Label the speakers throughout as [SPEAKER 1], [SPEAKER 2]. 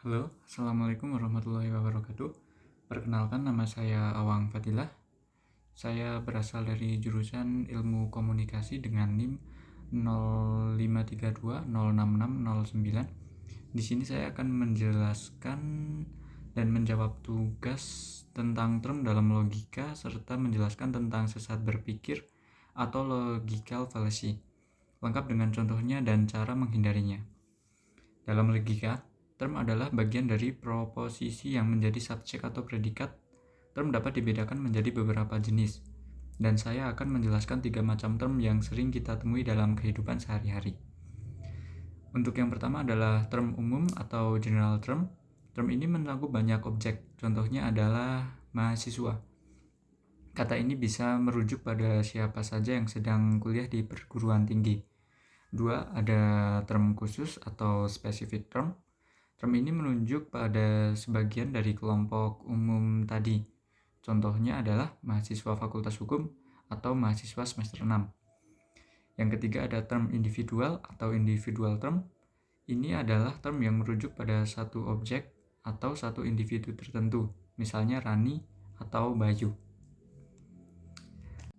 [SPEAKER 1] Halo, Assalamualaikum warahmatullahi wabarakatuh. Perkenalkan, nama saya Awang Fadilah. Saya berasal dari jurusan Ilmu Komunikasi dengan NIM 0532066609. Di sini saya akan menjelaskan dan menjawab tugas tentang term dalam logika serta menjelaskan tentang sesat berpikir atau logical fallacy, lengkap dengan contohnya dan cara menghindarinya. Dalam logika, term adalah bagian dari proposisi yang menjadi subjek atau predikat. Term dapat dibedakan menjadi beberapa jenis, dan saya akan menjelaskan 3 macam term yang sering kita temui dalam kehidupan sehari-hari. Untuk yang pertama adalah term umum atau general term. Term ini mencakup banyak objek, contohnya adalah mahasiswa. Kata ini bisa merujuk pada siapa saja yang sedang kuliah di perguruan tinggi. 2. Ada term khusus atau specific term. Term ini menunjuk pada sebagian dari kelompok umum tadi. Contohnya adalah mahasiswa Fakultas Hukum atau mahasiswa semester 6. Yang ketiga ada term individual atau individual term. Ini adalah term yang merujuk pada satu objek atau satu individu tertentu, misalnya Rani atau Bayu.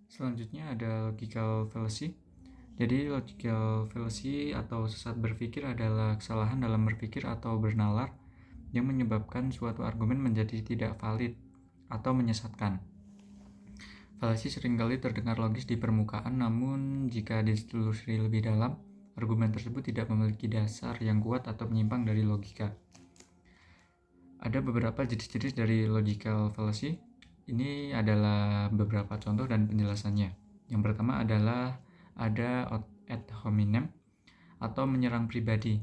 [SPEAKER 1] Selanjutnya ada logical fallacy. Jadi logical fallacy atau sesat berpikir adalah kesalahan dalam berpikir atau bernalar yang menyebabkan suatu argumen menjadi tidak valid atau menyesatkan. Fallacy seringkali terdengar logis di permukaan, namun jika ditelusuri lebih dalam, argumen tersebut tidak memiliki dasar yang kuat atau menyimpang dari logika. Ada beberapa jenis-jenis dari logical fallacy. Ini adalah beberapa contoh dan penjelasannya. Yang pertama adalah ada ad hominem atau menyerang pribadi.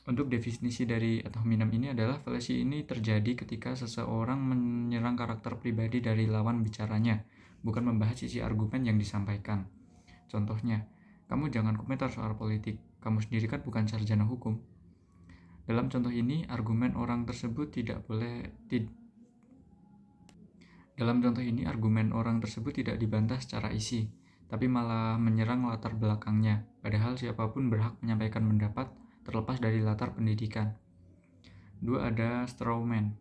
[SPEAKER 1] Untuk definisi dari ad hominem ini adalah fallacy ini terjadi ketika seseorang menyerang karakter pribadi dari lawan bicaranya, bukan membahas isi argumen yang disampaikan. Contohnya, kamu jangan komentar soal politik, kamu sendiri kan bukan sarjana hukum. Dalam contoh ini, argumen orang tersebut tidak dibantah secara isi, tapi malah menyerang latar belakangnya, padahal siapapun berhak menyampaikan pendapat terlepas dari latar pendidikan. 2. Ada straw man,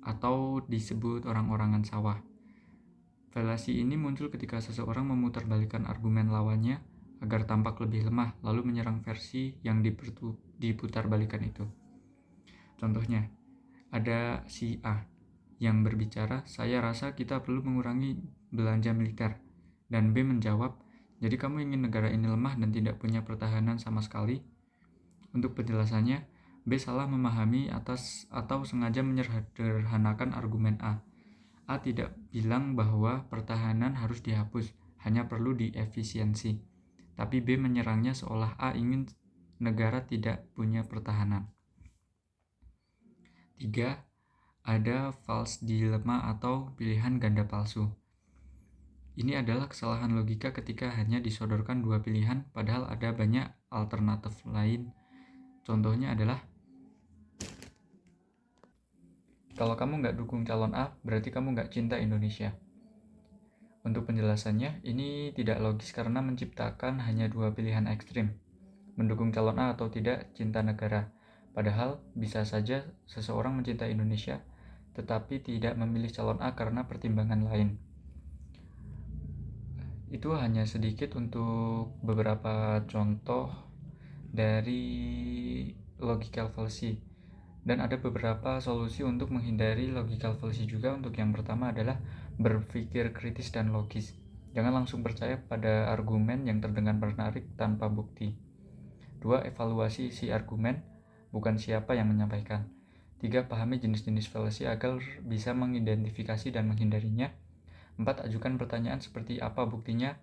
[SPEAKER 1] atau disebut orang-orangan sawah. Fallacy ini muncul ketika seseorang memutarbalikkan argumen lawannya agar tampak lebih lemah, lalu menyerang versi yang diputarbalikkan itu. Contohnya, ada si A yang berbicara, saya rasa kita perlu mengurangi belanja militer. Dan B menjawab, jadi kamu ingin negara ini lemah dan tidak punya pertahanan sama sekali? Untuk penjelasannya, B salah memahami atau sengaja menyederhanakan argumen A. A tidak bilang bahwa pertahanan harus dihapus, hanya perlu diefisiensi. Tapi B menyerangnya seolah A ingin negara tidak punya pertahanan. 3. Ada false dilemma atau pilihan ganda palsu. Ini adalah kesalahan logika ketika hanya disodorkan dua pilihan, padahal ada banyak alternatif lain. Contohnya adalah, kalau kamu nggak dukung calon A, berarti kamu nggak cinta Indonesia. Untuk penjelasannya, ini tidak logis karena menciptakan hanya dua pilihan ekstrim, mendukung calon A atau tidak cinta negara. Padahal bisa saja seseorang mencintai Indonesia, tetapi tidak memilih calon A karena pertimbangan lain. Itu hanya sedikit untuk beberapa contoh dari logical fallacy. Dan ada beberapa solusi untuk menghindari logical fallacy juga. Untuk yang pertama adalah berpikir kritis dan logis. Jangan langsung percaya pada argumen yang terdengar menarik tanpa bukti. 2. Evaluasi isi argumen, bukan siapa yang menyampaikan. 3. Pahami jenis-jenis fallacy agar bisa mengidentifikasi dan menghindarinya. 4. Ajukan pertanyaan seperti apa buktinya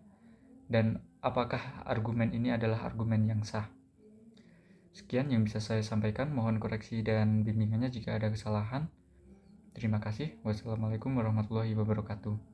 [SPEAKER 1] dan apakah argumen ini adalah argumen yang sah. Sekian yang bisa saya sampaikan, mohon koreksi dan bimbingannya jika ada kesalahan. Terima kasih. Wassalamualaikum warahmatullahi wabarakatuh.